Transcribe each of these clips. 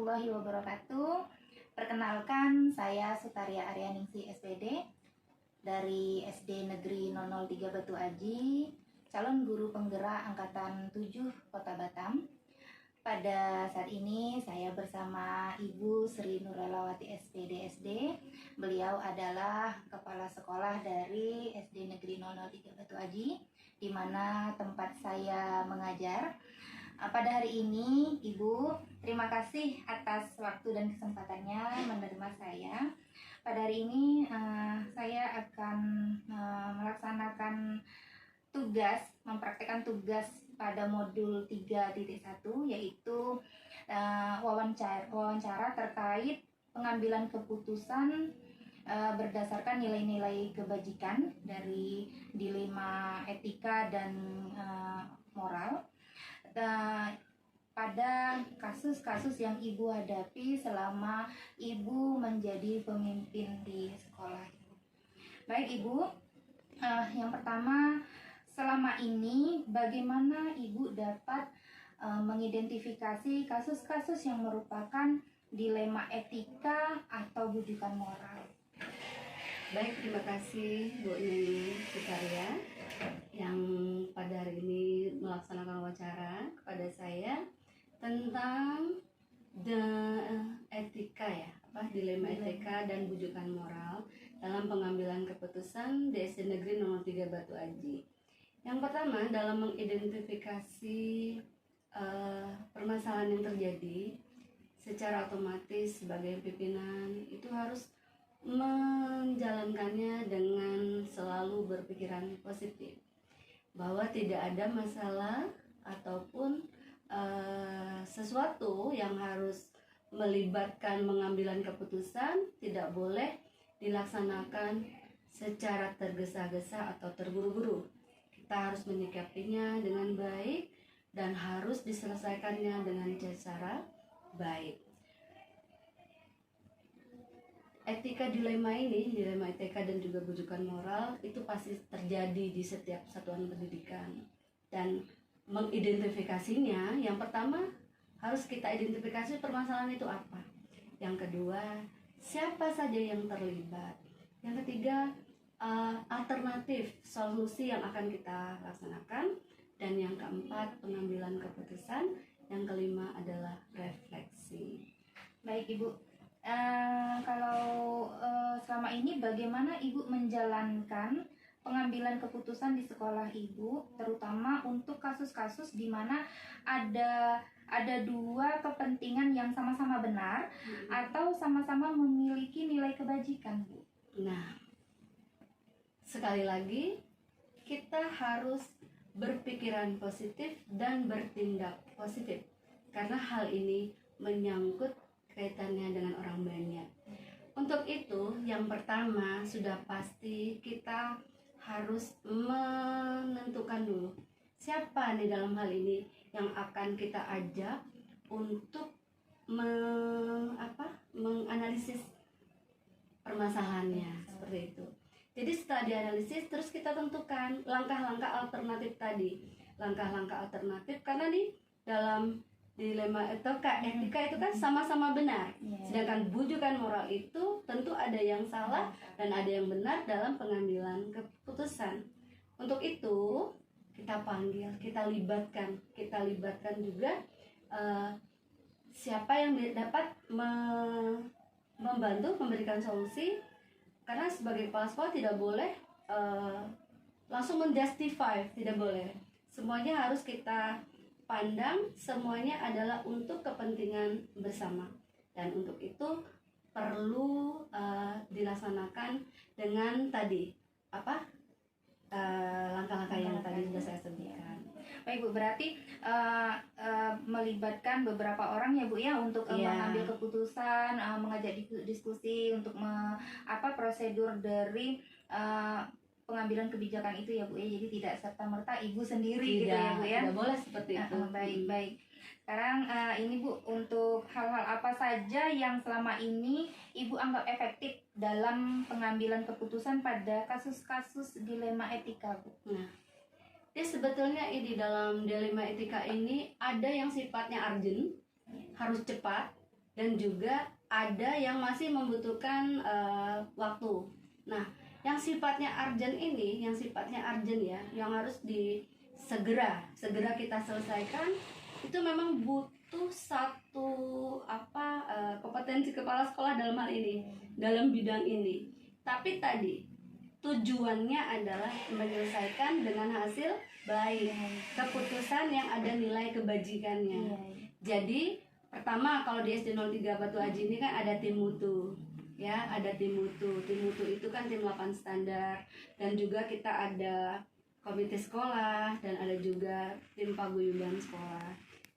warahmatullahi wabarakatuh. Perkenalkan, saya Sutaria Aryaningsih SPD dari SD Negeri 003 Batu Aji, calon guru penggerak Angkatan 7 Kota Batam. Pada saat ini saya bersama Ibu Sri Nurelawati SPD SD. Beliau adalah kepala sekolah dari SD Negeri 003 Batu Aji, di mana tempat saya mengajar. Pada hari ini, Ibu, terima kasih atas waktu dan kesempatannya menerima saya. Pada hari ini, saya akan melaksanakan mempraktekkan tugas pada modul 3.1, yaitu wawancara terkait pengambilan keputusan berdasarkan nilai-nilai kebajikan dari dilema etika dan moral pada kasus-kasus yang Ibu hadapi selama Ibu menjadi pemimpin di sekolah. Baik Ibu, yang pertama, selama ini bagaimana Ibu dapat mengidentifikasi kasus-kasus yang merupakan dilema etika atau bujukan moral? Baik, terima kasih Bu Nini Sutaria yang pada hari ini melaksanakan wawancara kepada saya tentang dilema etika dan bujukan moral dalam pengambilan keputusan di SD Negeri 003 Batu Aji. Yang pertama, dalam mengidentifikasi permasalahan yang terjadi, secara otomatis sebagai pimpinan itu harus menjalankannya dengan selalu berpikiran positif, bahwa tidak ada masalah ataupun sesuatu yang harus melibatkan pengambilan keputusan tidak boleh dilaksanakan secara tergesa-gesa atau terburu-buru. Kita harus menyikapinya dengan baik dan harus diselesaikannya dengan cara baik. Dilema etika dan juga bujukan moral itu pasti terjadi di setiap satuan pendidikan. Dan mengidentifikasinya, yang pertama harus kita identifikasi permasalahan itu apa. Yang kedua, siapa saja yang terlibat. Yang ketiga, alternatif solusi yang akan kita laksanakan. Dan yang keempat, pengambilan keputusan. Yang kelima adalah refleksi. Baik Ibu, kalau selama ini bagaimana Ibu menjalankan pengambilan keputusan di sekolah Ibu, terutama untuk kasus-kasus di mana ada dua kepentingan yang sama-sama benar atau sama-sama memiliki nilai kebajikan, Bu? Nah, sekali lagi kita harus berpikiran positif dan bertindak positif, karena hal ini menyangkut kaitannya dengan orang banyak. Untuk itu, yang pertama sudah pasti kita harus menentukan dulu siapa nih dalam hal ini yang akan kita ajak untuk menganalisis permasalahannya, seperti itu. Jadi setelah dianalisis, terus kita tentukan langkah-langkah alternatif tadi. Langkah-langkah alternatif, karena nih dalam dilema etika itu kan sama-sama benar. Sedangkan bujukan moral itu tentu ada yang salah dan ada yang benar dalam pengambilan keputusan. Untuk itu kita panggil, kita libatkan juga siapa yang dapat membantu memberikan solusi. Karena sebagai kepala sekolah tidak boleh langsung menjustify, tidak boleh. Semuanya harus kita pandang, semuanya adalah untuk kepentingan bersama, dan untuk itu perlu dilaksanakan dengan tadi langkah-langkah yang tadi sudah saya sebutkan. Baik Bu, berarti melibatkan beberapa orang ya Bu ya untuk mengambil keputusan, mengajak diskusi untuk prosedur dari pengambilan kebijakan itu ya Bu ya. Jadi tidak serta-merta Ibu sendiri gitu ya Bu ya. Tidak boleh seperti itu. Baik. Sekarang ini Bu, untuk hal-hal apa saja yang selama ini Ibu anggap efektif dalam pengambilan keputusan pada kasus-kasus dilema etika Bu? Nah, jadi sebetulnya di dalam dilema etika ini ada yang sifatnya urgent, harus cepat, dan juga ada yang masih membutuhkan waktu. Nah, yang sifatnya urgent ini, yang harus segera kita selesaikan, itu memang butuh satu kompetensi kepala sekolah dalam hal ini, dalam bidang ini. Tapi tadi tujuannya adalah menyelesaikan dengan hasil baik, keputusan yang ada nilai kebajikannya. Jadi pertama, kalau di SD 03 Batu Aji ini kan ada tim mutu, ya, ada tim mutu. Tim mutu itu kan tim 8 standar, dan juga kita ada komite sekolah, dan ada juga tim paguyuban sekolah.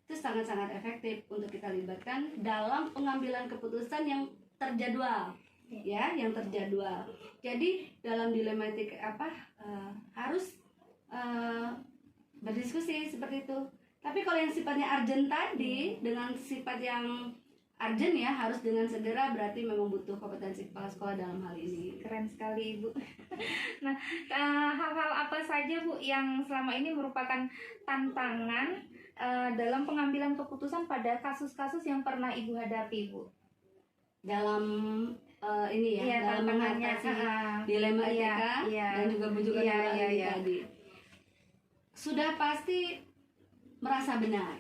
Itu sangat-sangat efektif untuk kita libatkan dalam pengambilan keputusan yang terjadwal, ya, yang terjadwal. Jadi dalam dilematik harus berdiskusi seperti itu. Tapi kalau yang sifatnya urgent tadi, dengan sifat yang urgent ya, harus dengan segera, berarti memang butuh kompetensi kepala sekolah dalam hal ini. Keren sekali Ibu. Nah, hal-hal apa saja Bu yang selama ini merupakan tantangan dalam pengambilan keputusan pada kasus-kasus yang pernah Ibu hadapi Bu? Dalam dalam mengatasi dilema etika dan juga bujukan tadi. Sudah pasti merasa benar.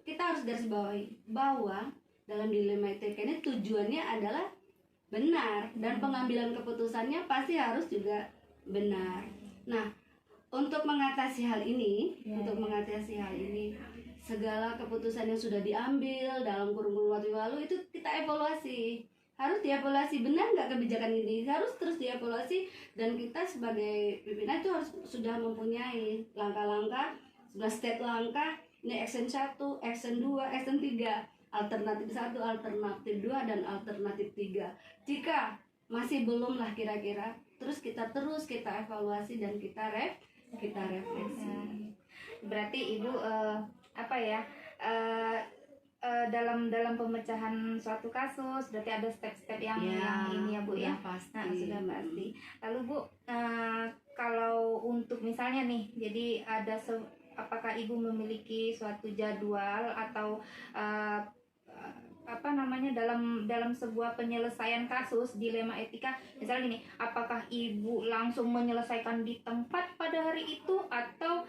Kita harus garis bawahi bahwa dalam dilema etika ini tujuannya adalah benar, dan pengambilan keputusannya pasti harus juga benar. Nah, untuk mengatasi hal ini, segala keputusan yang sudah diambil dalam kurun waktu lalu itu kita evaluasi. Harus dievaluasi, benar nggak kebijakan ini, harus terus dievaluasi, dan kita sebagai pimpinan itu harus sudah mempunyai langkah-langkah, 11 step langkah, ini action 1, action 2, action 3, alternatif 1, alternatif 2, dan alternatif 3. Jika masih belum lah kira-kira, terus kita evaluasi dan kita refleksi. Berarti Ibu dalam pemecahan suatu kasus berarti ada step-step yang ini ya Bu ya. Pasti. Nah, sudah pasti. Lalu Bu, kalau untuk misalnya nih, jadi apakah Ibu memiliki suatu jadwal atau dalam sebuah penyelesaian kasus dilema etika, misalnya gini, apakah Ibu langsung menyelesaikan di tempat pada hari itu atau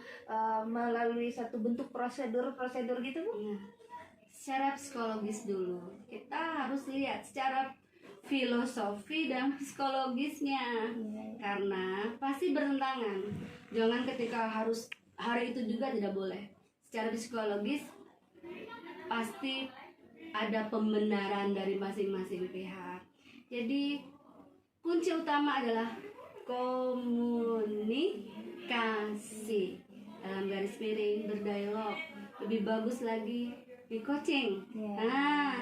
melalui satu bentuk prosedur gitu Bu? Secara psikologis dulu, kita harus lihat secara filosofi dan psikologisnya, karena pasti bertentangan. Jangan ketika harus hari itu juga, tidak boleh. Secara psikologis pasti ada pembenaran dari masing-masing pihak. Jadi kunci utama adalah komunikasi, dalam garis miring berdialog. Lebih bagus lagi di coaching.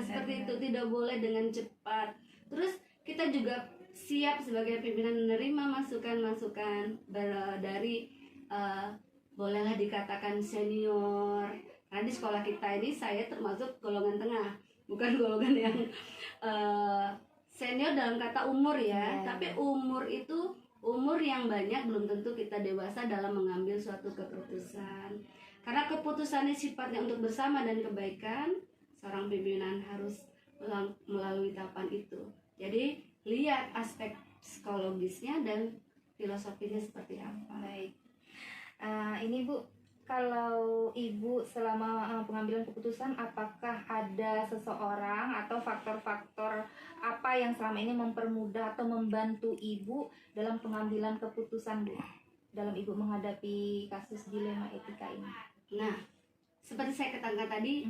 Seperti itu, tidak boleh dengan cepat. Terus kita juga siap sebagai pimpinan menerima masukan-masukan dari bolehlah dikatakan senior. Karena di sekolah kita ini saya termasuk golongan tengah, bukan golongan yang senior dalam kata umur ya. Tapi umur itu umur yang banyak belum tentu kita dewasa dalam mengambil suatu keputusan. Karena keputusannya sifatnya untuk bersama dan kebaikan, seorang pimpinan harus melalui tahapan itu. Jadi lihat aspek psikologisnya dan filosofinya seperti apa. Baik. Ini Bu, kalau Ibu selama pengambilan keputusan, apakah ada seseorang atau faktor-faktor apa yang selama ini mempermudah atau membantu Ibu dalam pengambilan keputusan Bu, dalam Ibu menghadapi kasus dilema etika ini? Nah, seperti saya katakan tadi,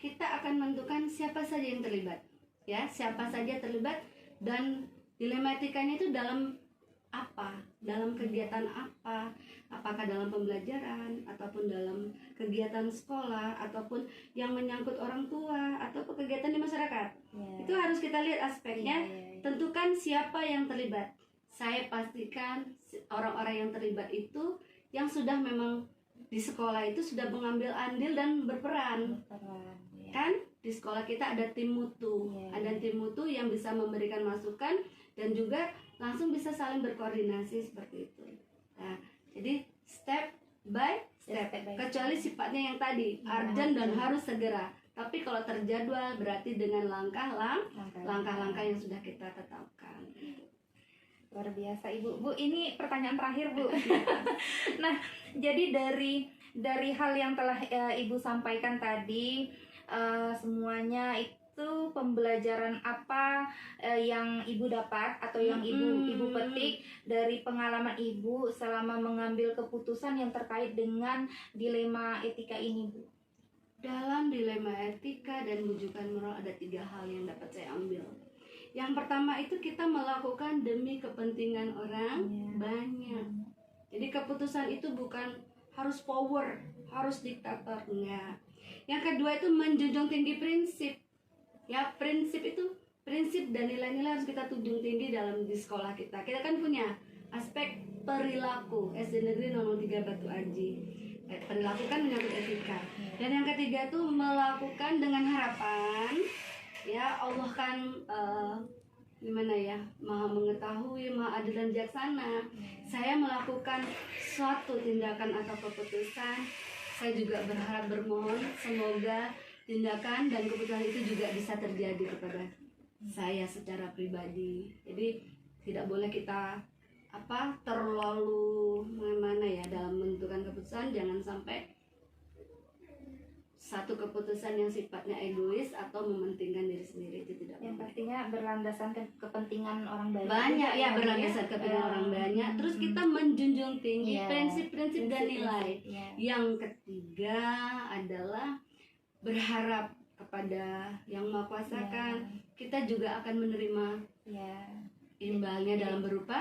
kita akan menentukan siapa saja yang terlibat, ya, siapa saja terlibat, dan dilema etikanya itu dalam apa, dalam kegiatan apa, apakah dalam pembelajaran ataupun dalam kegiatan sekolah ataupun yang menyangkut orang tua ataupun kegiatan di masyarakat. Itu harus kita lihat aspeknya. Tentukan siapa yang terlibat. Saya pastikan orang-orang yang terlibat itu yang sudah memang di sekolah itu sudah mengambil andil dan berperan. Kan di sekolah kita ada tim mutu, ada tim mutu yang bisa memberikan masukan dan juga langsung bisa saling berkoordinasi seperti itu. Nah, jadi step by step, kecuali sifatnya yang tadi urgent dan harus segera. Tapi kalau terjadwal berarti dengan langkah-langkah yang sudah kita tetapkan. Luar biasa Ibu. Bu, ini pertanyaan terakhir Bu. Nah, jadi dari hal yang telah Ibu sampaikan tadi, semuanya itu pembelajaran apa yang Ibu dapat atau yang Ibu petik dari pengalaman Ibu selama mengambil keputusan yang terkait dengan dilema etika ini, Bu? Dalam dilema etika dan bujukan moral ada 3 hal yang dapat saya ambil. Yang pertama itu kita melakukan demi kepentingan orang banyak. Jadi keputusan itu bukan harus power, harus diktator, enggak. Yang kedua itu menjunjung tinggi prinsip. Ya, prinsip dan nilai-nilai harus kita tunjung tinggi di sekolah kita. Kita kan punya aspek perilaku SD Negeri 003 Batu Aji. Perilaku kan menyangkut etika. Dan yang ketiga itu melakukan dengan harapan, ya Allah kan gimana ya, maha mengetahui, maha adil dan bijaksana. Saya melakukan suatu tindakan atau keputusan, saya juga bermohon semoga tindakan dan keputusan itu juga bisa terjadi kepada saya secara pribadi. Jadi tidak boleh kita terlalu dalam menentukan keputusan. Jangan sampai satu keputusan yang sifatnya egois atau mementingkan diri sendiri, itu tidak Yang boleh. pastinya berlandaskan kepentingan orang banyak. Banyak ya, berlandaskan kepentingan orang banyak. Terus kita menjunjung tinggi prinsip-prinsip dan nilai. Yang ketiga adalah berharap kepada Yang Maha Kuasa kan. Kita juga akan menerima imbalnya dalam berupa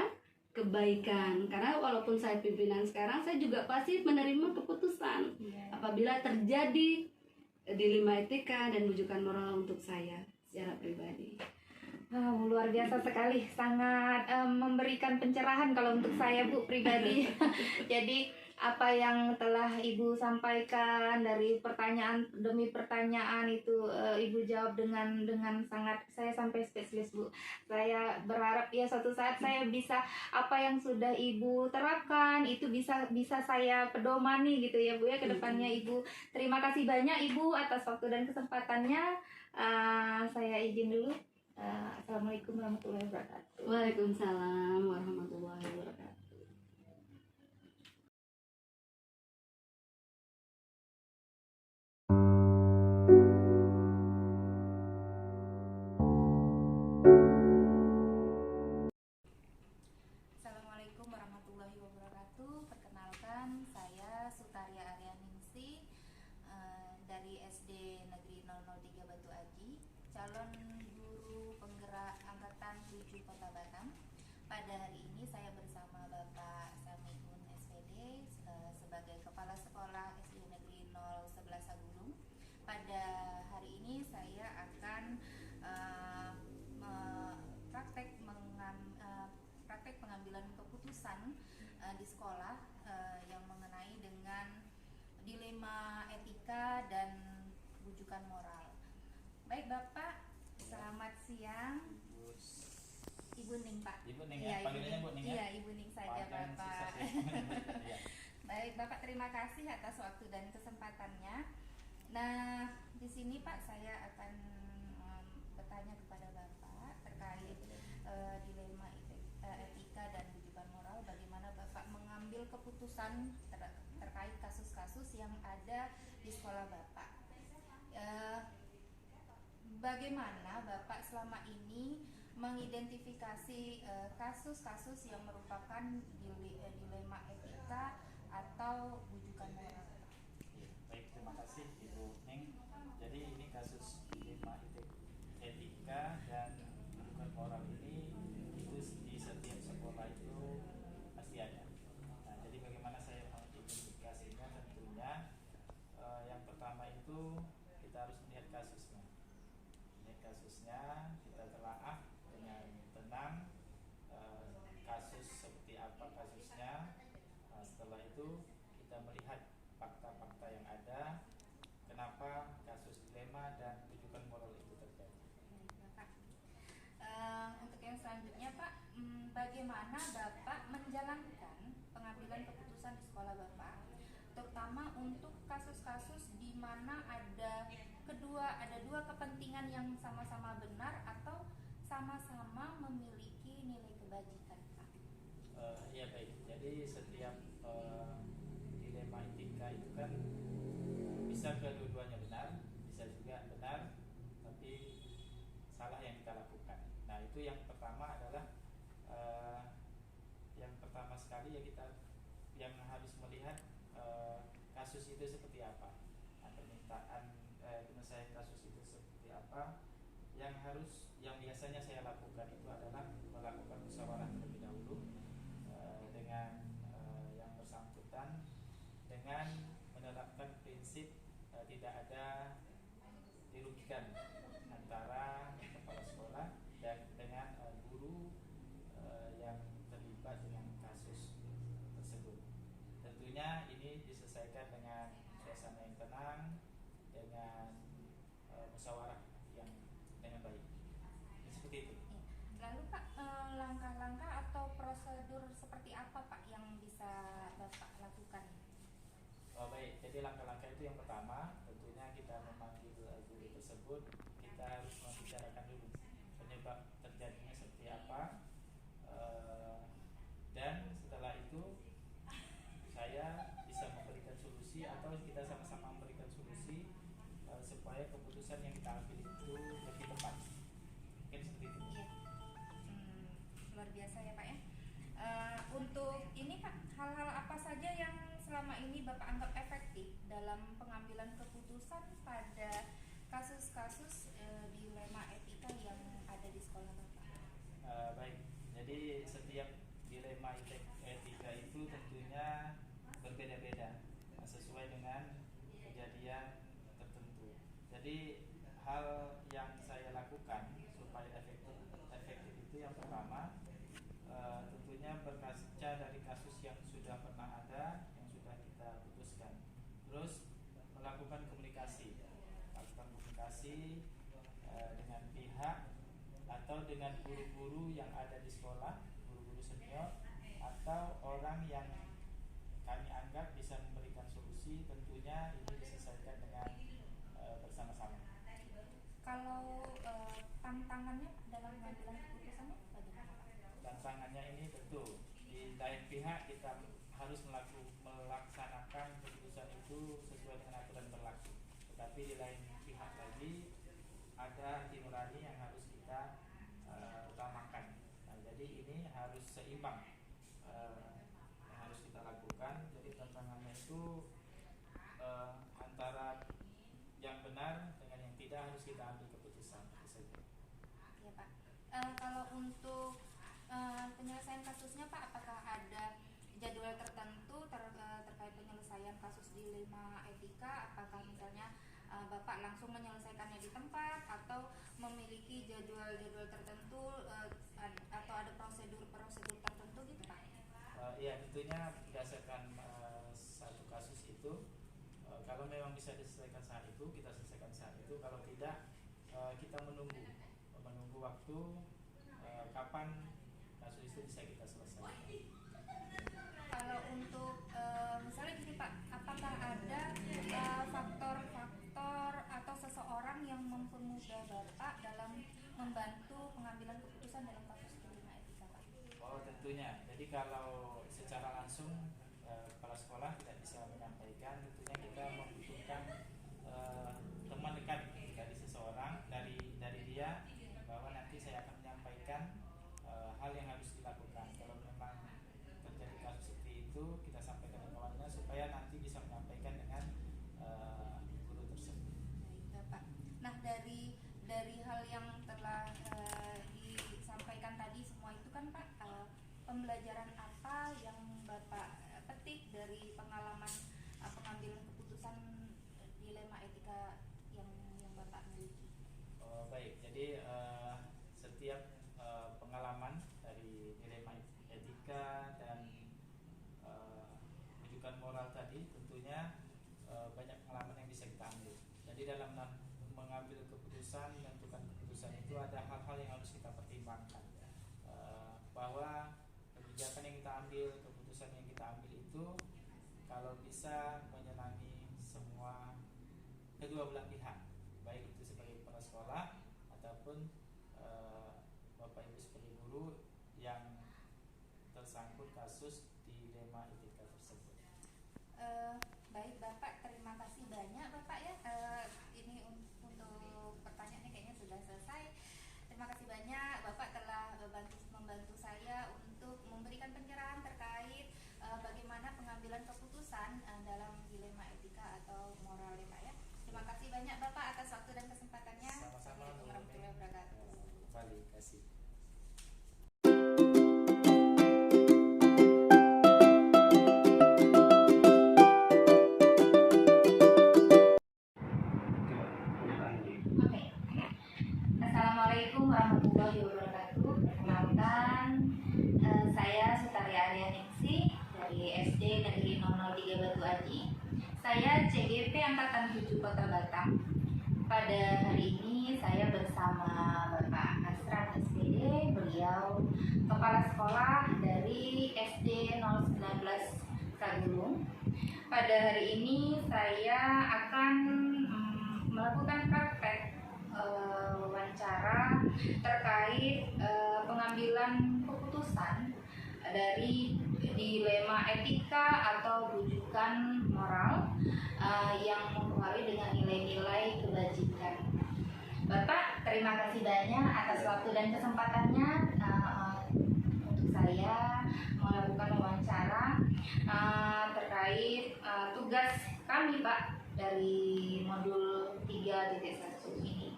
kebaikan. Karena walaupun saya pimpinan sekarang, saya juga pasti menerima keputusan apabila terjadi dilema etika dan bujukan moral untuk saya secara pribadi. Luar biasa sekali, sangat memberikan pencerahan kalau untuk saya Bu pribadi. Jadi apa yang telah Ibu sampaikan dari pertanyaan demi pertanyaan itu Ibu jawab dengan sangat, saya sampai spesialis Bu. Saya berharap ya suatu saat saya bisa apa yang sudah Ibu terapkan itu bisa saya pedomani gitu ya Bu ya ke depannya Ibu. Terima kasih banyak Ibu atas waktu dan kesempatannya. Saya izin dulu. Assalamualaikum warahmatullahi wabarakatuh. Waalaikumsalam warahmatullahi wabarakatuh. Assalamualaikum warahmatullahi wabarakatuh. Perkenalkan, saya Sutaria Arianingsih dari SD Negeri 003 Batu Aji, calon guru penggerak angkatan 7 Kota Batam. Pada hari ini saya bersama Bapak Samiun SPD sebagai Kepala Sekolah SD Negeri 011 Sagulung. Pada hari ini saya akan praktek pengambilan keputusan di sekolah yang mengenai dengan dilema etika dan bujukan moral. Baik Bapak, selamat siang. Ibu Ning Pak. Ibu Ning Ya, panggilannya Bu Ning ya? Iya, Ibu Ning saja Bapak. Baik Bapak, terima kasih atas waktu dan kesempatannya. Nah, di sini Pak saya akan bertanya kepada Bapak terkait dilema etika dan bujukan moral. Bagaimana Bapak mengambil keputusan terkait kasus-kasus yang ada di sekolah Bapak? Bagaimana Bapak selama ini mengidentifikasi kasus-kasus yang merupakan dilema etika atau bujukan moral? Baik, terima kasih Ibu Ning. Jadi ini kasus dilema etika dan bujukan moral ini itu di setiap sekolah itu pasti ada. Nah, jadi bagaimana saya mengidentifikasinya? Tentunya yang pertama itu kita harus melihat kasusnya. Kita telaah dengan tenang kasus seperti apa kasusnya. Setelah itu kita melihat fakta-fakta yang ada, kenapa kasus dilema dan bujukan moral itu terjadi. Bapak, untuk yang selanjutnya Pak, bagaimana Bapak menjalankan pengambilan keputusan di sekolah Bapak, terutama untuk kasus-kasus di mana ada kedua kepentingan yang sama-sama benar atau sama-sama memiliki nilai kebajikan, Pak? Ya baik, jadi setiap dilema etika itu kan bisa kedua-duanya benar, bisa juga benar, tapi salah yang kita lakukan. Nah itu yang pertama adalah yang pertama sekali ya kita yang harus melihat kasus itu seperti apa, permintaan penyelesaian kasus itu seperti apa. Yang biasanya saya lakukan itu adalah melakukan musyawarah terlebih dahulu dengan yang bersangkutan, dengan menerapkan prinsip tidak ada dirugikan antara kepala sekolah dan dengan guru yang terlibat dengan kasus tersebut. Tentunya ini diselesaikan dengan suasana yang tenang, dengan musyawarah yang dengan baik. Seperti itu. Lalu Pak, langkah-langkah atau prosedur seperti apa Pak yang bisa Bapak lakukan? Oh baik, jadi langkah-langkah itu yang pertama tentunya kita memanggil guru tersebut, kita harus membicarakan dulu penyebab terjadinya seperti apa, dan setelah itu saya bisa memberikan solusi atau kita sama-sama memberikan solusi supaya keputusan yang kita ambil itu lebih tepat. Mungkin seperti itu. Iya. Luar biasa ya Pak ya. Untuk ini Pak, hal-hal apa saja yang selama ini Bapak anggap efektif dalam pengambilan keputusan pada kasus-kasus dilema etika yang ada di sekolah Bapak? Baik, jadi setiap dilema etika itu tentunya berbeda-beda sesuai dengan kejadian tertentu. Jadi hal yang saya lakukan supaya efektif itu yang pertama tentunya berkaca dari kasus yang sudah pernah ada, yang sudah kita putuskan. Terus melakukan komunikasi dengan pihak atau dengan guru-guru yang ada di sekolah, guru-guru senior atau orang yang kami anggap bisa memberikan solusi. Tentunya ini diselesaikan dengan bersama-sama. Kalau tantangannya dalam pengambilan keputusannya bagaimana Pak? Tantangannya ini tentu di lain pihak kita harus melaksanakan keputusan itu sesuai dengan aturan berlaku. Tetapi di lain pihak lagi ada hati nurani yang harus kita utamakan. Nah, jadi ini harus seimbang yang harus kita lakukan. Jadi tantangannya itu antara yang benar dengan yang tidak harus kita ambil keputusan. Itu saja. Ya Pak. Kalau untuk penyelesaian kasusnya Pak, apakah ada jadwal tertentu terkait penyelesaian kasus dilema etika? Apakah misalnya Bapak langsung menyelesaikannya di tempat atau memiliki jadwal-jadwal tertentu atau ada prosedur-prosedur tertentu gitu Pak? Ya tentunya berdasarkan satu kasus itu kalau memang bisa diselesaikan saat itu kita selesaikan saat itu, kalau tidak kita menunggu waktu kapan kasus itu bisa kita selesaikan. Kalau untuk misalnya gini Pak, apakah ada faktor-faktor atau seseorang yang mempermudah Bapak dalam membantu pengambilan keputusan dalam kasus dilema etika Pak? Oh tentunya, jadi kalau secara langsung kepala sekolah tidak bisa menyampaikan, tentunya kita membutuhkan teman dekat dari seseorang, dari dia, bahwa nanti saya akan menyampaikan hal yang harus dilakukan. Kalau memang terjadi kasus seperti itu, kita sampaikan ke kawannya supaya nanti bisa menyampaikan dengan guru tersebut. Baik Pak. Nah dari hal yang telah disampaikan tadi semua itu kan Pak, pembelajaran apa yang Bapak petik dari pengalaman pengambilan keputusan dilema etika yang Bapak miliki? Oh, baik, jadi setiap pengalaman dari dilema etika dan rujukan moral tadi tentunya banyak pengalaman yang bisa kita ambil. Jadi dalam mengambil keputusan, menentukan keputusan itu ada hal-hal yang harus kita pertimbangkan, bahwa kebijakan yang kita ambil, keputusan yang kita ambil itu kalau bisa menyenangi semua kedua belah pihak, baik itu sebagai kepala sekolah Bapak Ibu sebagai guru yang tersangkut kasus dilema etika tersebut. Baik Bapak, terima kasih banyak Bapak ya. Ini untuk pertanyaannya kayaknya sudah selesai. Terima kasih banyak Bapak telah membantu saya untuk memberikan pencerahan terkait bagaimana pengambilan keputusan dalam dilema etika atau moral ya Pak ya. Terima kasih banyak Bapak atas waktu dan kesempatannya. Sama-sama. Assalamualaikum warahmatullahi wabarakatuh. Kembali kasih. Oke. Assalamualaikum warahmatullahi wabarakatuh. Perkenalkan, saya Sutaria Arianingsih dari SD Negeri 003 Batu Aji. Saya CGP Angkatan 7 Kota Batam. Pada hari ini saya bersama Bapak Asran SPD, beliau Kepala Sekolah dari SD 019 Kagulung. Pada hari ini saya akan melakukan praktek wawancara terkait pengambilan keputusan dari dilema etika atau rujukan moral yang mempengaruhi dengan nilai-nilai kebajikan. Bapak, terima kasih banyak atas waktu dan kesempatannya untuk saya melakukan wawancara terkait tugas kami Pak dari modul 3.1 ini.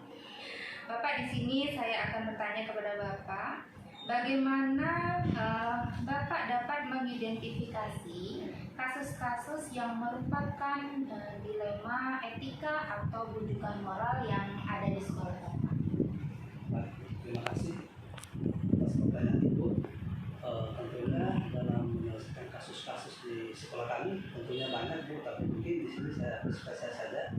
Bapak, di sini saya akan bertanya kepada Bapak, bagaimana Bapak dapat mengidentifikasi kasus-kasus yang merupakan dilema etika atau rujukan moral yang ada di sekolah Bapak? Baik, terima kasih atas pertanyaan Ibu. Tentunya dalam menyelesaikan kasus-kasus di sekolah kami tentunya banyak Bu, tapi mungkin di sini saya spesial saja.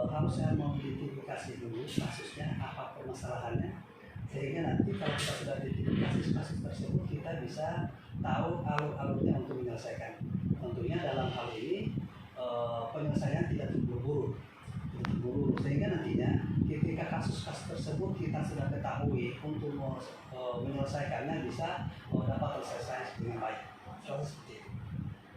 Harusnya mengidentifikasi dulu kasusnya, apa permasalahannya, sehingga nanti kalau kita sudah identifikasi kasus tersebut kita bisa tahu alur-alurnya untuk menyelesaikan. Tentunya dalam hal ini penyelesaian tidak terburu-buru, sehingga nantinya ketika kasus-kasus tersebut kita sudah ketahui untuk menyelesaikannya bisa dapat terselesaikan dengan baik. Seperti itu.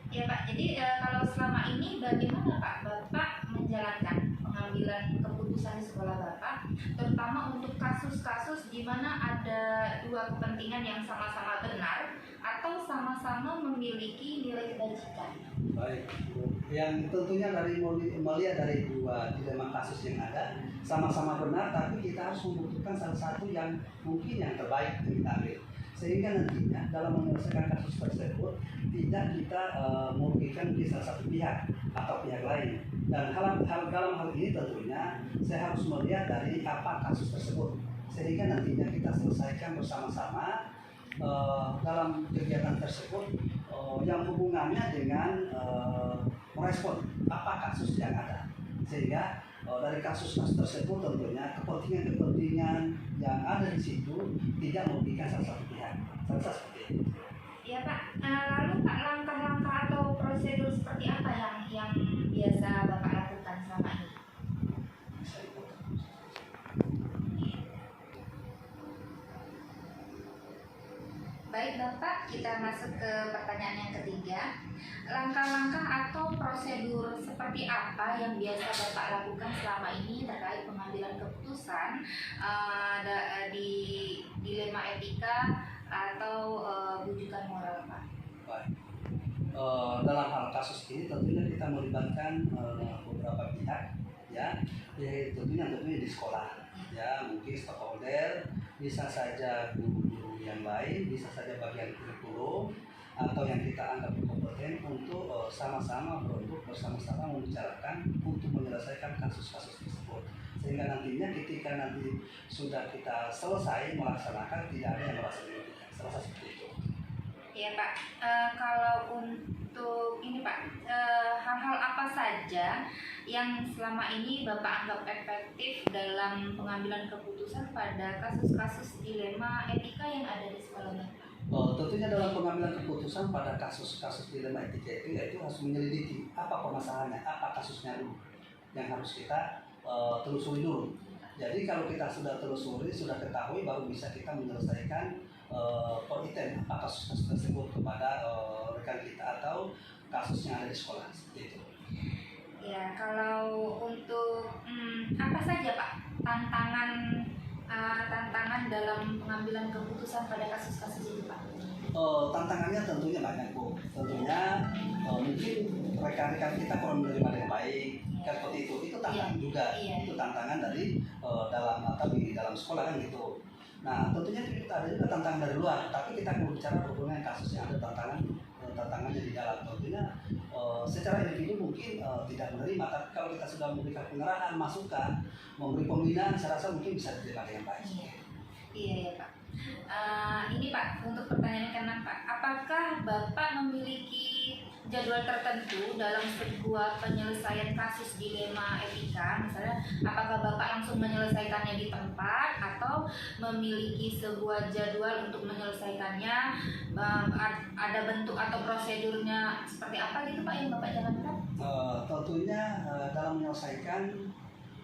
Ya Pak, jadi kalau selama ini bagaimana Pak Bapak menjalankan pengambilan keputusan di sekolah Bapak, terutama untuk kasus-kasus di mana ada dua kepentingan yang sama-sama benar atau sama-sama memiliki nilai kebajikan? Baik, Bu. Yang tentunya dari melihat dari dua dilema kasus yang ada sama-sama benar, tapi kita harus membutuhkan salah satu yang mungkin yang terbaik yang kita ambil, sehingga nantinya dalam menyelesaikan kasus tersebut tidak kita merugikan di salah satu pihak atau pihak lain. Dan dalam hal ini tentunya saya harus melihat dari apa kasus tersebut, sehingga nantinya kita selesaikan bersama-sama dalam kegiatan tersebut yang hubungannya dengan merespon apa kasus yang ada, sehingga dari kasus-kasus tersebut tentunya kepentingan-kepentingan yang ada di situ tidak merugikan salah satu pihak. Seperti itu. Ya Pak, lalu Pak langkah-langkah atau prosedur seperti apa yang biasa Bapak lakukan selama ini? Baik Bapak, kita masuk ke pertanyaan yang ketiga. Langkah-langkah atau prosedur seperti apa yang biasa Bapak lakukan selama ini terkait pengambilan keputusan di dilema etika atau rujukan moral Pak? Baik. Dalam hal kasus ini tentunya kita melibatkan beberapa pihak, ya, tentunya di sekolah, ya, mungkin stakeholder, bisa saja guru-guru yang lain, bisa saja bagian kurikulum, atau yang kita anggap kompeten untuk sama-sama produk bersama-sama membicarakan untuk menyelesaikan kasus-kasus tersebut, sehingga nantinya ketika nanti sudah kita selesai melaksanakan tidak ada yang merasa dirugikan. Selesai seperti itu. Ya Pak, kalau untuk ini Pak, hal-hal apa saja yang selama ini Bapak anggap efektif dalam pengambilan keputusan pada kasus-kasus dilema etika yang ada di sekolah Bapak? Tentunya dalam pengambilan keputusan pada kasus-kasus dilema etika itu yaitu harus menyelidiki apa permasalahannya, apa kasusnya dulu yang harus kita telusuri dulu. Jadi kalau kita sudah telusuri, sudah ketahui, baru bisa kita menyelesaikan per item apa kasus tersebut kepada rekan kita atau kasus yang ada di sekolah seperti itu. Ya, kalau untuk apa saja Pak tantangan dalam pengambilan keputusan pada kasus-kasus itu Pak? Tantangannya tentunya banyak Bu. Tentunya mungkin rekan-rekan kita kurang menerima dengan baik kan seperti itu. Itu tantangan juga. Iya. Itu tantangan dari di dalam sekolah kan gitu. Nah tentunya kita ada juga tantangan dari luar. Tapi kita akan bicara hubungan kasus yang ada tantangannya di dalam. Tentunya secara individu mungkin tidak menerima. Tapi kalau kita sudah memberikan pengarahan, masukan, memberi pembinaan, saya rasa mungkin bisa diterima dengan baik. Iya ya Pak. Ini Pak, untuk pertanyaan keenam Pak, apakah Bapak memiliki jadwal tertentu dalam sebuah penyelesaian kasus dilema etika? Misalnya, apakah Bapak langsung menyelesaikannya di tempat atau memiliki sebuah jadwal untuk menyelesaikannya? Ada bentuk atau prosedurnya seperti apa gitu Pak yang Bapak jalankan? Tentunya dalam menyelesaikan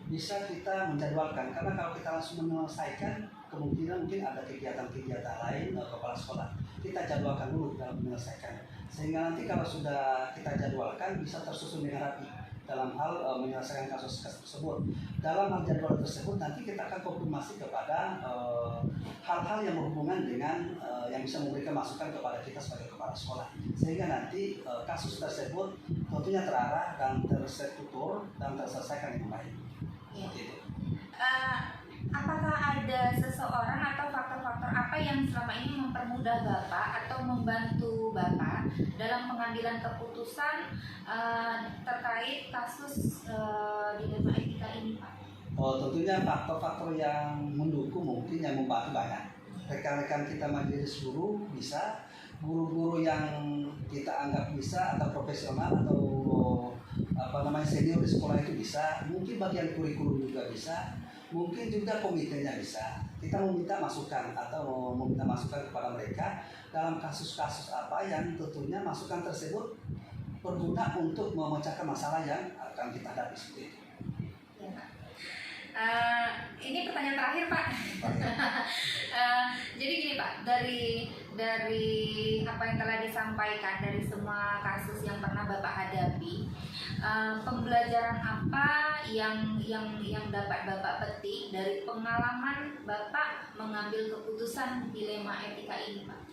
bisa kita menjadwalkan, karena kalau kita langsung menyelesaikan kemungkinan mungkin ada kegiatan-kegiatan lain kepala sekolah. Kita jadwalkan dulu dalam menyelesaikan, sehingga nanti kalau sudah kita jadwalkan bisa tersusun dengan rapi dalam hal menyelesaikan kasus tersebut. Dalam hal jadwal tersebut nanti kita akan konfirmasi kepada hal-hal yang berhubungan dengan yang bisa memberikan masukan kepada kita sebagai kepala sekolah, sehingga nanti kasus tersebut tentunya terarah dan terstruktur dan terselesaikan dengan baik. Ya. Gitu. Apakah ada seseorang atau faktor-faktor apa yang selama ini mempermudah Bapak atau membantu Bapak dalam pengambilan keputusan terkait kasus dilema etika ini Pak? Tentunya faktor-faktor yang mendukung mungkin yang membantu banyak. Rekan-rekan kita majelis guru bisa, guru-guru yang kita anggap bisa atau profesional atau senior di sekolah itu bisa, mungkin bagian kurikulum juga bisa, mungkin juga komitenya bisa. Kita meminta masukan atau meminta masukan kepada mereka dalam kasus-kasus apa yang tentunya masukan tersebut berguna untuk memecahkan masalah yang akan kita hadapi seperti itu. Ya, Pak. Ini pertanyaan terakhir Pak. Jadi gini Pak, dari apa yang telah disampaikan dari semua kasus yang pernah Bapak hadapi, pembelajaran apa yang dapat Bapak petik dari pengalaman Bapak mengambil keputusan dilema etika ini Pak?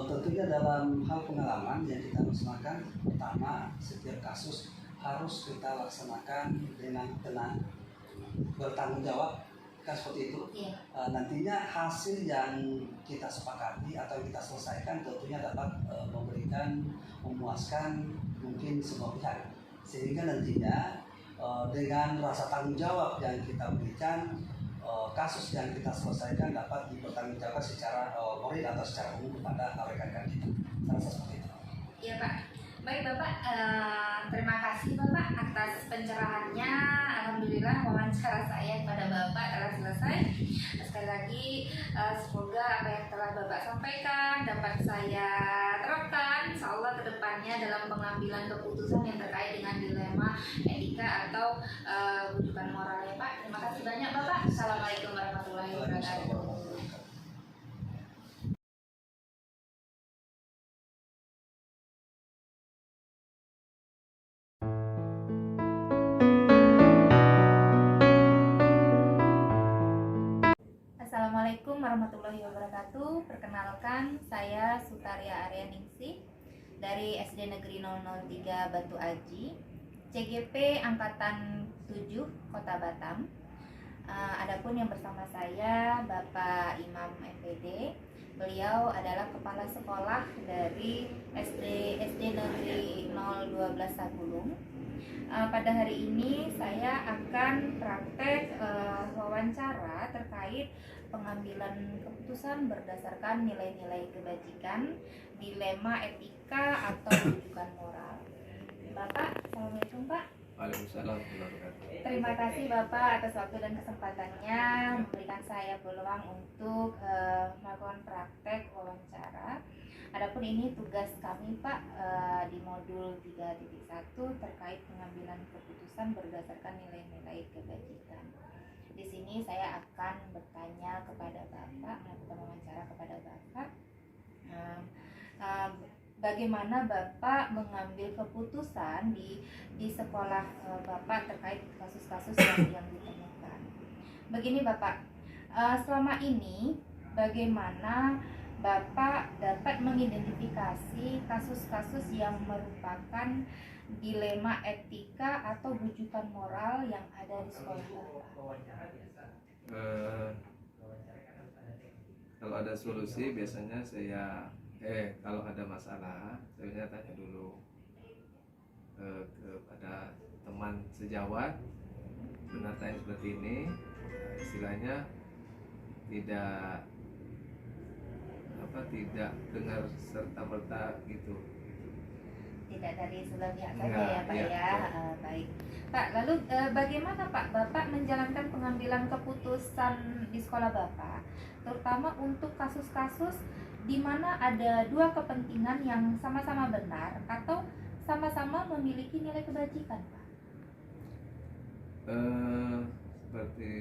Tentunya dalam hal pengalaman yang kita laksanakan, pertama setiap kasus harus kita laksanakan dengan tenang, bertanggung jawab, kan seperti itu. Iya. Nantinya hasil yang kita sepakati atau yang kita selesaikan tentunya dapat memuaskan mungkin semua pihak, sehingga nantinya dengan rasa tanggung jawab yang kita berikan, kasus yang kita selesaikan dapat dipertanggungjawabkan secara moral atau secara umum kepada rekan-rekan kita. Saya rasa seperti itu. Iya Pak. Baik Bapak, terima kasih Bapak atas pencerahannya. Alhamdulillah wawancara saya kepada Bapak telah selesai. Sekali lagi semoga apa yang telah Bapak sampaikan dapat saya terapkan insyaallah ke depannya dalam pengambilan keputusan yang terkait dengan dilema etika atau rujukan moral ya Pak. Terima kasih banyak Bapak. Assalamualaikum warahmatullahi wabarakatuh. Assalamualaikum warahmatullahi wabarakatuh. Perkenalkan, saya Sutaria Aryaningsih dari SD Negeri 003 Batu Aji, CGP Angkatan 7 Kota Batam. Adapun yang bersama saya Bapak Imam FPD. Beliau adalah kepala sekolah dari SD Negeri 012 Sagulung. Pada hari ini saya akan praktek wawancara terkait pengambilan keputusan berdasarkan nilai-nilai kebajikan, dilema etika atau rujukan moral. Bapak, Assalamualaikum Pak. Waalaikumsalam warahmatullahi wabarakatuh. Terima kasih Bapak atas waktu dan kesempatannya memberikan saya peluang untuk melakukan praktek wawancara. Adapun ini tugas kami Pak di modul 3.1 terkait pengambilan keputusan berdasarkan nilai-nilai kebajikan. Di sini saya akan bertanya kepada Bapak, melakukan wawancara kepada Bapak. Nah, bagaimana Bapak mengambil keputusan di sekolah Bapak terkait kasus-kasus yang ditemukan? Begini Bapak, selama ini bagaimana Bapak dapat mengidentifikasi kasus-kasus yang merupakan dilema etika atau rujukan moral yang ada di sekolah Bapak? Kalau ada solusi biasanya kalau ada masalah saya tanya dulu kepada teman sejawat, benarnya seperti ini, istilahnya tidak dengar serta merta gitu. Tidak dari sebelah pihak saja Enggak, ya Pak iya, ya. Baik Pak, lalu bagaimana Pak Bapak menjalankan pengambilan keputusan di sekolah Bapak, terutama untuk kasus-kasus di mana ada dua kepentingan yang sama-sama benar atau sama-sama memiliki nilai kebajikan Pak? Seperti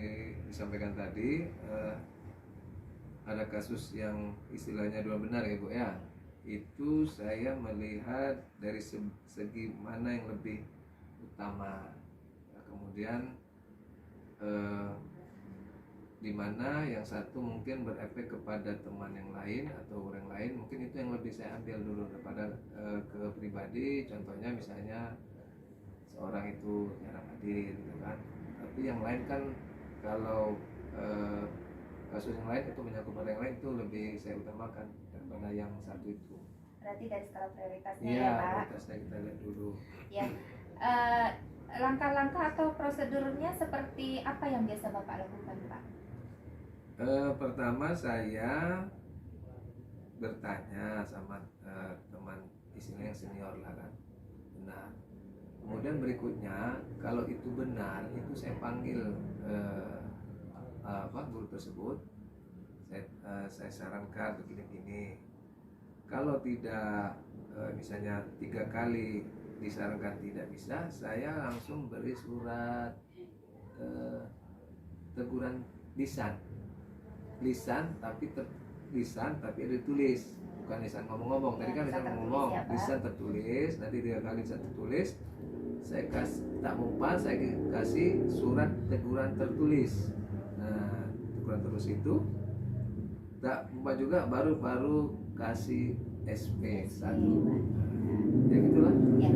disampaikan tadi, ada kasus yang istilahnya dua benar ya Bu ya. Itu saya melihat dari segi mana yang lebih utama. Nah, kemudian di mana yang satu mungkin berefek kepada teman yang lain atau orang lain, mungkin itu yang lebih saya ambil dulu daripada ke pribadi. Contohnya misalnya seorang itu jarang hadir gitu kan, tapi yang lain kan kalau kasus yang lain itu menyangkut pada yang lain, itu lebih saya utamakan daripada yang satu itu. Berarti dari skala prioritasnya Iya, ya Pak? prioritasnya kita lihat dulu. Ya, langkah-langkah atau prosedurnya seperti apa yang biasa Bapak lakukan Pak? Pertama saya bertanya sama teman istilahnya yang senior lah kan, benar. Kemudian berikutnya kalau itu benar, itu saya panggil guru tersebut, saya sarankan begini-begini. Kalau tidak, misalnya 3 kali disarankan tidak bisa, saya langsung beri surat teguran lisan tapi lisan tapi ada ditulis, bukan lisan ngomong-ngomong. Tadi kan lisan ngomong, lisan tertulis. Nanti 3 kali lisan tertulis, saya tak mempan, saya kasih surat teguran tertulis. Nah, teguran tertulis itu tak mempan juga, baru kasih SP 1. Ya gitulah Ya,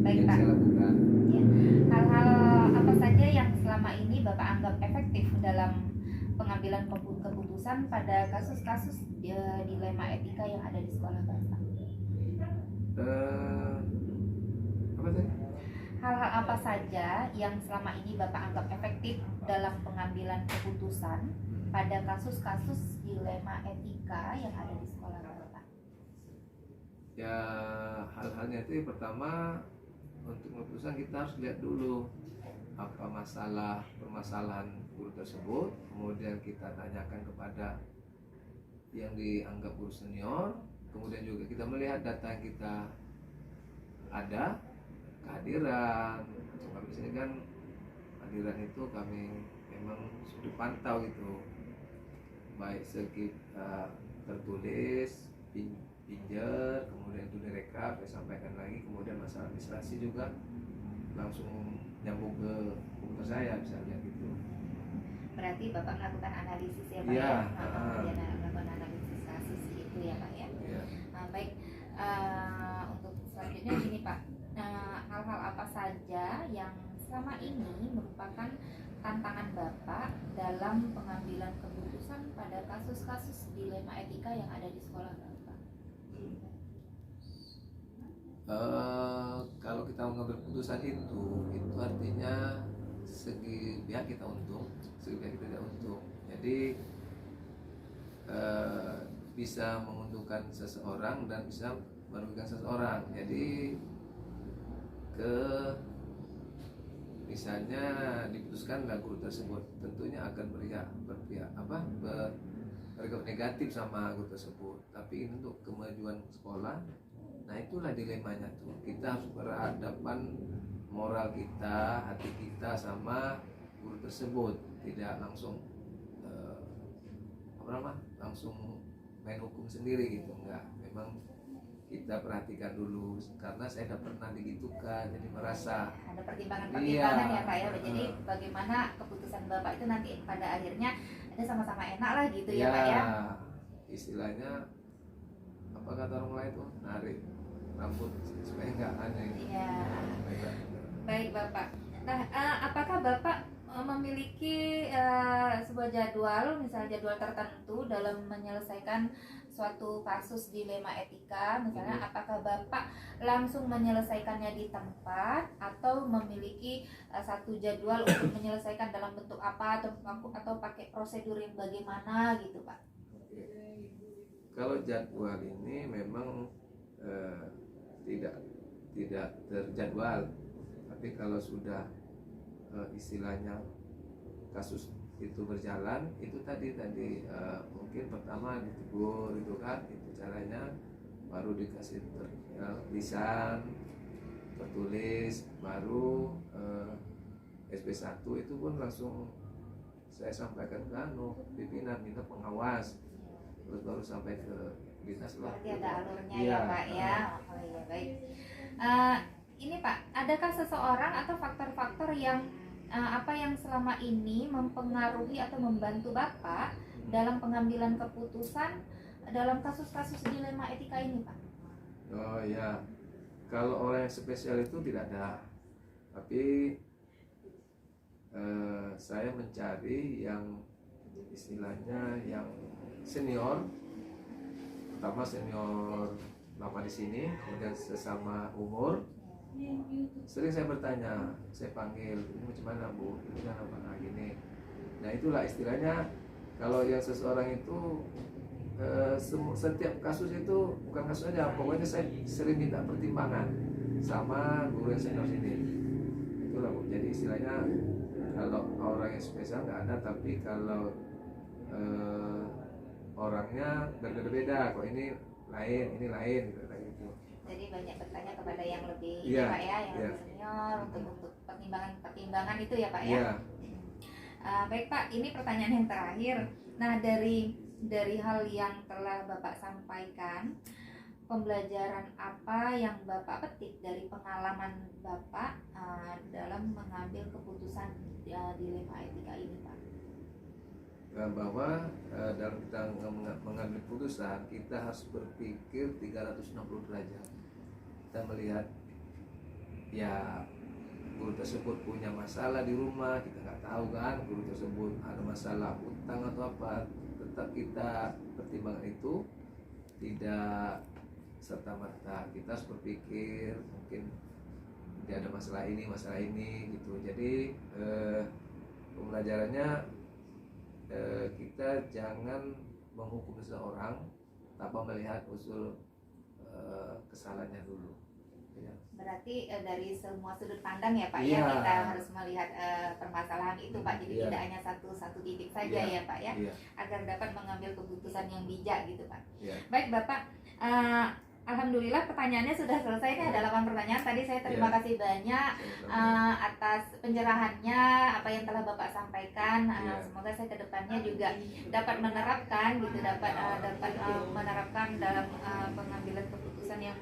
baik yang Pak. saya lakukan. Ya. Hal-hal apa saja yang selama ini Bapak anggap efektif dalam pengambilan keputusan pada kasus-kasus dilema etika yang ada di sekolah Bapak? Apa tadi? Hal-hal apa saja yang selama ini Bapak anggap efektif dalam pengambilan keputusan pada kasus-kasus dilema etika yang ada di sekolah Bapak? Ya, hal-halnya itu pertama, untuk keputusan kita harus lihat dulu apa permasalahan guru tersebut, kemudian kita tanyakan kepada yang dianggap guru senior, kemudian juga kita melihat data yang kita ada, kehadiran. Kalau misalnya kan kehadiran itu kami memang sudah pantau itu, baik segi tertulis, pinjer, kemudian itu direkap, saya sampaikan lagi, kemudian masalah administrasi juga langsung nyambung ke komputer saya, misalnya gitu. Berarti Bapak melakukan analisis ya Pak Iya, ya? Kemudian melakukan analisis kasus itu ya Pak ya? Iya. Baik, untuk selanjutnya gini Pak, hal-hal apa saja yang selama ini merupakan tantangan Bapak dalam pengambilan keputusan pada kasus-kasus dilema etika yang ada di sekolah Bapak? Kalau kita mengambil keputusan itu artinya segi pihak kita untung, segi pihak kita tidak untung. Jadi bisa menguntungkan seseorang dan bisa merugikan seseorang. Jadi misalnya diputuskan guru tersebut, tentunya akan berpihak negatif sama guru tersebut. Tapi ini untuk kemajuan sekolah. Nah, itulah dilemanya tuh. Kita harus berhadapan moral kita, hati kita sama guru tersebut. tidak langsung langsung main hukum sendiri gitu, enggak. Memang kita perhatikan dulu karena saya udah pernah digitukan, jadi merasa ada pertimbangan-pertimbangan Iya. ya Pak ya. Jadi bagaimana keputusan Bapak itu nanti pada akhirnya ada sama-sama enak lah gitu ya Pak ya. Istilahnya apa kata orang lain tuh, narik rambut supaya nggak aneh. Iya. Baik Bapak. Nah, apakah Bapak memiliki sebuah jadwal, misalnya jadwal tertentu dalam menyelesaikan suatu kasus dilema etika, misalnya apakah Bapak langsung menyelesaikannya di tempat atau memiliki satu jadwal untuk menyelesaikan dalam bentuk apa atau pakai prosedur yang bagaimana gitu Pak? Oke. Kalau jadwal ini memang tidak terjadwal, tapi kalau sudah istilahnya kasus itu berjalan, itu tadi mungkin pertama ditegur itu kan, itu caranya, baru dikasih lisan tertulis, baru SP1 itu pun langsung saya sampaikan ke pimpinan, minta pengawas, terus baru sampai ke dinas lah. Berarti ada alurnya Iya. ya Pak ya. Oh iya baik. Ini Pak, adakah seseorang atau faktor-faktor yang yang selama ini mempengaruhi atau membantu Bapak dalam pengambilan keputusan dalam kasus-kasus dilema etika ini Pak? Oh ya, kalau orang yang spesial itu tidak ada, tapi saya mencari yang istilahnya yang senior, pertama senior lama di sini, kemudian sesama umur. Sering saya bertanya, saya panggil, ini macam mana Bu, ini kan apa gini. Nah itulah istilahnya, kalau yang seseorang itu setiap kasus itu bukan kasus aja, pokoknya saya sering minta pertimbangan sama guru yang senior sini. Itulah Bu. Jadi istilahnya kalau orang yang spesial nggak ada, tapi kalau orangnya berbeda-beda, kok ini lain gitu. Jadi banyak bertanya kepada yang lebih Iya, Pak ya, yang iya. lebih senior untuk pertimbangan itu ya Pak ya. Iya. Baik Pak, ini pertanyaan yang terakhir. Nah dari hal yang telah Bapak sampaikan, pembelajaran apa yang Bapak petik dari pengalaman Bapak dalam mengambil keputusan dilema etika ini Pak? Bahwa dalam kita mengambil keputusan, kita harus berpikir 360 derajat. Kita melihat ya guru tersebut punya masalah di rumah, kita nggak tahu kan guru tersebut ada masalah utang atau apa, tetap kita pertimbangkan itu, tidak serta merta kita harus berpikir mungkin dia ada masalah ini gitu. Jadi pembelajarannya kita jangan menghukum seseorang tanpa melihat usul kesalahannya dulu ya. Berarti dari semua sudut pandang ya Pak Iya. ya, kita harus melihat permasalahan itu Pak. Jadi Iya. tidak hanya satu titik saja Iya. ya Pak ya, Iya. agar dapat mengambil keputusan yang bijak gitu Pak. Iya. Baik Bapak, alhamdulillah pertanyaannya sudah selesai. Ini ada 8 pertanyaan. Tadi saya terima Iya. kasih banyak atas pencerahannya, apa yang telah Bapak sampaikan. Iya. Semoga saya kedepannya juga dapat menerapkan gitu, dapat menerapkan dalam pengambilan keputusan yang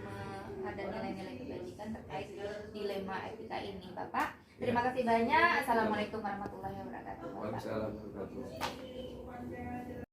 ada nilai-nilai kebajikan terkait dilema etika ini Bapak. Terima kasih banyak. Assalamualaikum warahmatullahi wabarakatuh Bapak. Waalaikumsalam warahmatullahi wabarakatuh.